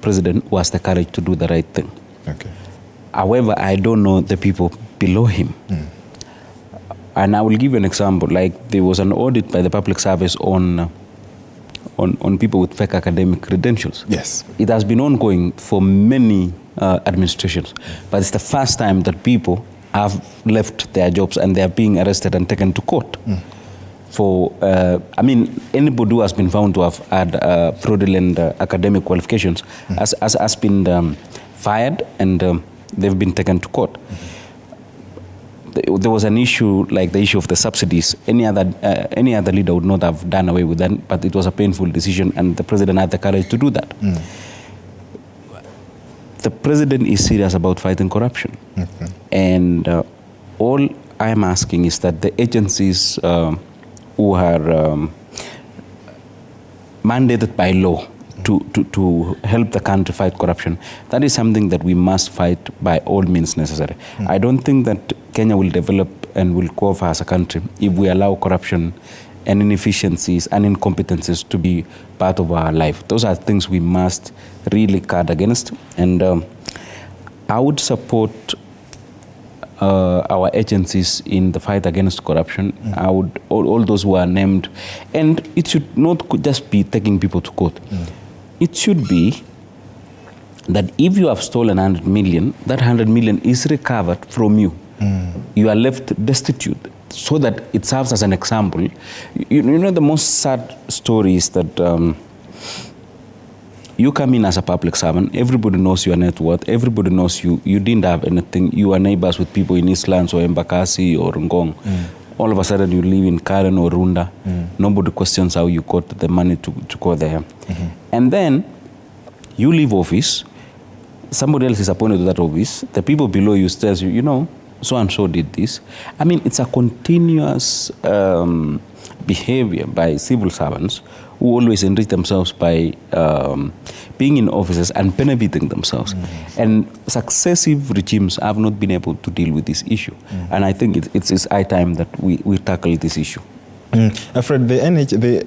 president who has the courage to do the right thing. Okay. However, I don't know the people below him. And I will give you an example. Like, there was an audit by the public service on people with fake academic credentials. Yes. It has been ongoing for many administrations, but it's the first time that people have left their jobs and they are being arrested and taken to court. For, I mean, anybody who has been found to have had fraudulent academic qualifications has been fired and they've been taken to court. There was an issue like the issue of the subsidies. Any other leader would not have done away with that, but it was a painful decision and the president had the courage to do that. The president is serious about fighting corruption. And all I'm asking is that the agencies who are mandated by law to help the country fight corruption, that is something that we must fight by all means necessary. I don't think that Kenya will develop and will go off as a country if we allow corruption and inefficiencies and incompetencies to be part of our life. Those are things we must really guard against. And I would support our agencies in the fight against corruption. I would, all those who are named, and it should not just be taking people to court. It should be that if you have stolen 100 million, that 100 million is recovered from you. You are left destitute, so that it serves as an example. You know, the most sad story is that you come in as a public servant, everybody knows your net worth, everybody knows you didn't have anything, you are neighbors with people in Eastlands or Embakasi or Ngong. All of a sudden you live in Karen or Runda. Nobody questions how you got the money to go there. And then you leave office, somebody else is appointed to that office, the people below you tells you, you know, so-and-so did this. I mean, it's a continuous behavior by civil servants who always enrich themselves by being in offices and benefiting themselves. And successive regimes have not been able to deal with this issue. And I think it's high time that we tackle this issue. Fred, the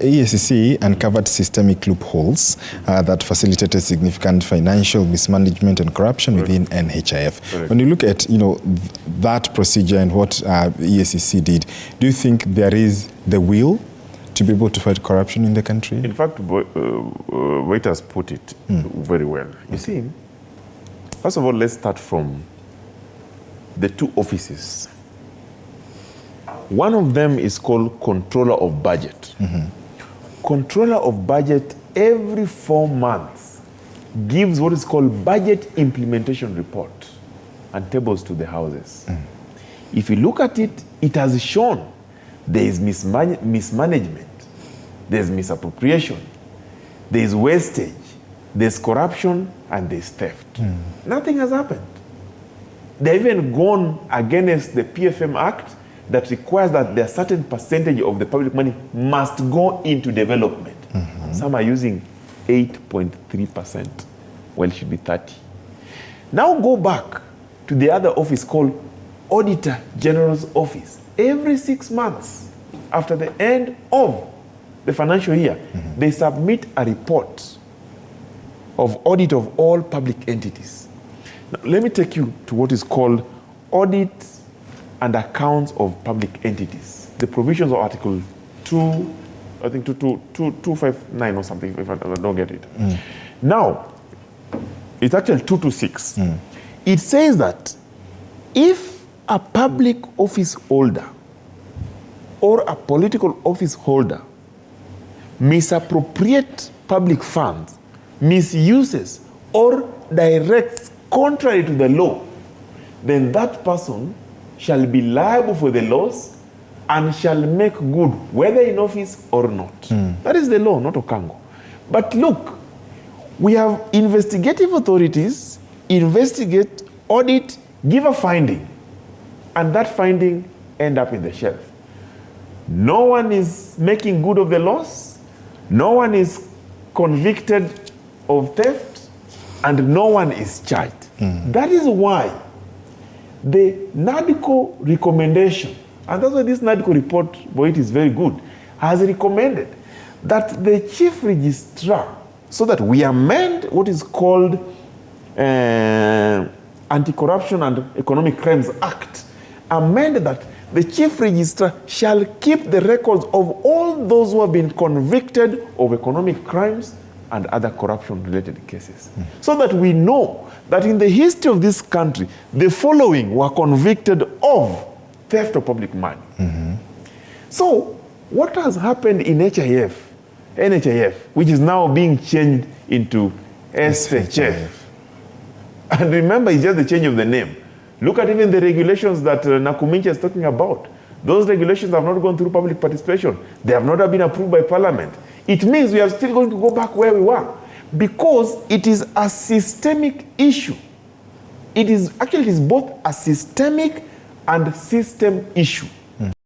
EACC uncovered systemic loopholes that facilitated significant financial mismanagement and corruption within NHIF. When you look at, you know, that procedure and what EACC did, do you think there is the will to be able to fight corruption in the country? In fact, Boit has put it very well. You see, first of all, let's start from the two offices. One of them is called Controller of Budget. Controller of Budget every 4 months gives what is called Budget Implementation Report and tables to the houses. If you look at it, it has shown there is mismanagement, there's misappropriation, there's wastage, there's corruption, and there's theft. Nothing has happened. They've even gone against the PFM Act that requires that a certain percentage of the public money must go into development. Some are using 8.3%, well, it should be 30. Now go back to the other office called Auditor General's Office. Every 6 months, after the end of the financial year, they submit a report of audit of all public entities. Now, let me take you to what is called Audit and Accounts of Public Entities. The provisions of Article 2, I think 259 or something, if I don't get it. Now, it's actually 226. It says that if a public office holder or a political office holder misappropriate public funds, misuses, or directs contrary to the law, then that person shall be liable for the loss and shall make good, whether in office or not. That is the law, not Okango. But look, we have investigative authorities, investigate, audit, give a finding, and that finding end up in the shelf. No one is making good of the loss, no one is convicted of theft, and no one is charged. That is why the NADCO recommendation, and that's why this NADCO report, Boit, is very good, has recommended that the chief registrar so that we amend what is called Anti-Corruption and Economic Crimes Act, amend that the chief registrar shall keep the records of all those who have been convicted of economic crimes and other corruption-related cases. So that we know that in the history of this country, the following were convicted of theft of public money. So what has happened in NHIF, which is now being changed into SHF. And remember, it's just the change of the name. Look at even the regulations that Nakumincha is talking about. Those regulations have not gone through public participation. They have not been approved by Parliament. It means we are still going to go back where we were, because it is a systemic issue. It is both a systemic and system issue.